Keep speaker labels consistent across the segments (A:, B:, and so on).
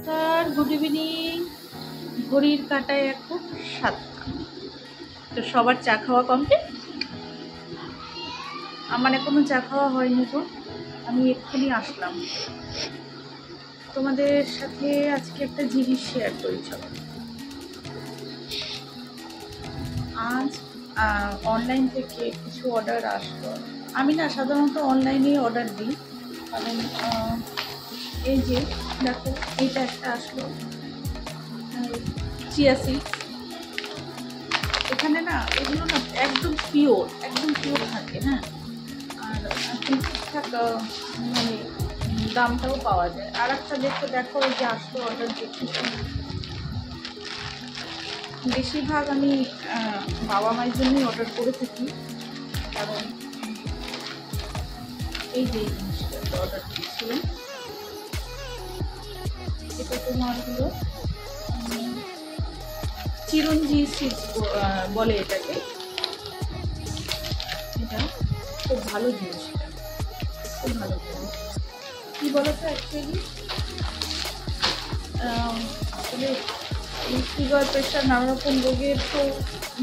A: Sir good evening. ঘড়ির কাঁটায় এখন 7টা। তো সবার চা খাওয়া কমপ্লিট? আমার এখনো চা খাওয়া হয়নি তো, আমি এক্ষুনি আসলাম। তোমাদের সাথে আজকে একটা জিনিস শেয়ার করি। চলো, আজ অনলাইন থেকে কিছু অর্ডার আসলো। আমি না সাধারণত অনলাইনে অর্ডার দিই, কারণ এই যে দেখো, এইটা একটা আসলো চিয়া সিডস। এখানে না এগুলো না একদম পিওর থাকে, হ্যাঁ। আর এখন ঠিকঠাক মানে দামটাও পাওয়া যায়। আর একটা দেখো এই যে আসলো অর্ডার দেখি, বেশিরভাগ আমি বাবা মায়ের জন্যই অর্ডার করে থাকি, কারণ এই যে এই জিনিসটা অর্ডার দিয়েছিলাম, এটা তোমার হলো চিরঞ্জি সিডস বলে এটাকে। এটা খুব ভালো জিনিস, খুব ভালো জিনিস। কী বলতো, অ্যাকচুয়ালি আসলে সুগার, প্রেশার, নানা রকম রোগের তো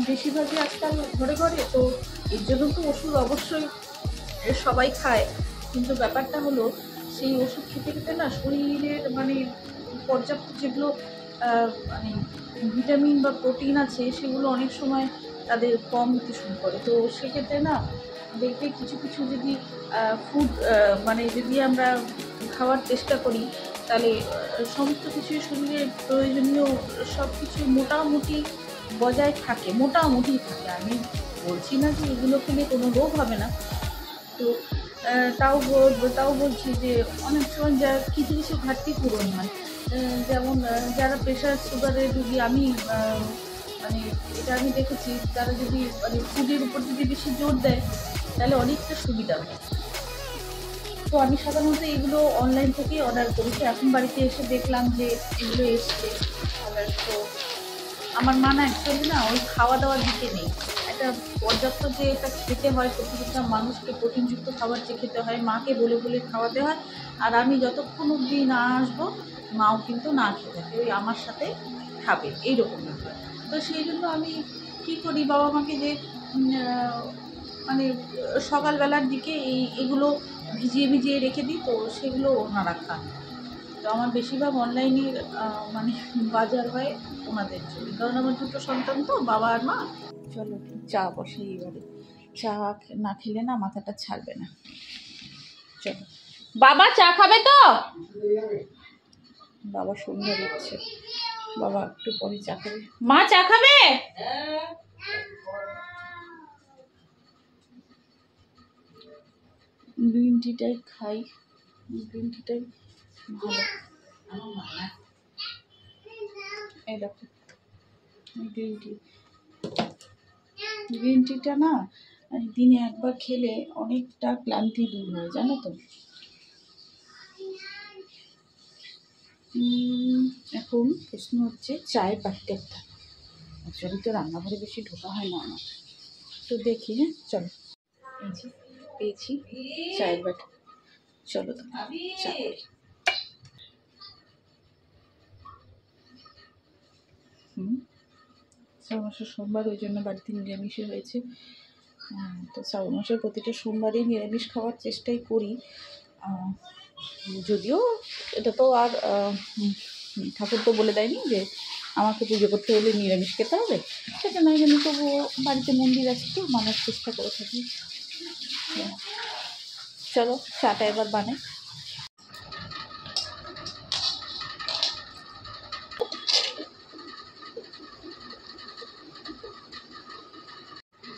A: বেশিরভাগই আজকাল ঘরে ঘরে, তো এর জন্য তো ওষুধ অবশ্যই সবাই খায়। কিন্তু ব্যাপারটা হলো, সেই ওষুধ খেতে খেতে না শরীরের মানে পর্যাপ্ত যেগুলো মানে ভিটামিন বা প্রোটিন আছে, সেগুলো অনেক সময় তাদের কম হতে শুরু করে। তো সেক্ষেত্রে না দেখবে কিছু কিছু যদি ফুড মানে যদি আমরা খাওয়ার চেষ্টা করি, তাহলে সমস্ত কিছুই শরীরের প্রয়োজনীয় সব কিছু মোটামুটি বজায় থাকে, মোটামুটি থাকে। আমি বলছি না যে এগুলো খেলে কোনো রোগ হবে না, তো তাও বলছি যে অনেক সময় যা কিছু কিছু ঘাটতি পূরণ হয়। যেমন যারা প্রেশার সুগারের রুগী, আমি মানে এটা আমি দেখেছি, তারা যদি মানে ফুডের উপর যদি বেশি জোর দেয়, তাহলে অনেকটা সুবিধা হয়। তো আমি সাধারণত এগুলো অনলাইন থেকেই অর্ডার করি। তো এখন বাড়িতে এসে দেখলাম যে এগুলো এসছে অর্ডার। তো আমার মা না অ্যাকচুয়ালি না ওই খাওয়া দাওয়ার দিকে নেই। একটা পর্যাপ্ত যে এটা খেতে হয়, প্রতিটা মানুষকে প্রোটিনযুক্ত খাবার যে খেতে হয়, মাকে বলে বলে খাওয়াতে হয়। আর আমি যতক্ষণ অবধি না আসবো, মাও কিন্তু না খেতে থাকে, ওই আমার সাথে খাবে, এইরকম ব্যাপার। তো সেই জন্য আমি কী করি, বাবা মাকে যে মানে সকালবেলার দিকে এগুলো ভিজিয়ে ভিজিয়ে রেখে দিই, তো সেগুলো ওনারা খান। তো আমার বেশিরভাগ অনলাইনের মানে বাজার হয় ওনাদের জন্য, কারণ আমার দুটো সন্তান তো, বাবা আর মা। চলো চা বসাই এবারে, চা না খেলে না মাথাটা ছাড়বে না। চলো, বাবা চা খাবে তো? বাবা সন্ধ্যা দিচ্ছে, বাবা একটু পরে চা খাবে। মা চা খাবে? গ্রিন টিটাই খাই, গ্রিন টিটাই ভালো। এই দেখো গ্রিন টিটা না দিনে একবার খেলে অনেকটা ক্লান্তি দূর হয়, জানো তো। এখন প্রশ্ন হচ্ছে চায়ের পাখিটা একটা, অ্যাকচুয়ালি তো রান্নাঘরে বেশি ঢোকা হয় না আমার, তো দেখি। হ্যাঁ চলো, এই যে পেয়েছি চায়ের বাটি, চলো তো চা করি। শ্রাবণ মাসের সোমবার, ওই জন্য বাড়িতে নিরামিষই হয়েছে। তো শ্রাবণ মাসের প্রতিটা সোমবারই নিরামিষ খাওয়ার চেষ্টাই করি, যদিও এটা তো আর ঠাকুর তো বলে দেয়নি যে আমাকে পুজো করতে হলে নিরামিষ খেতে হবে, সেটা নয়, কিন্তু তবুও বাড়িতে মন্দির আছে তো মানার চেষ্টা করে থাকি। চলো চাটা এবার বানাই।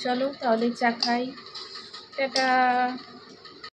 A: চলো তাহলে চা খাই, টাটা।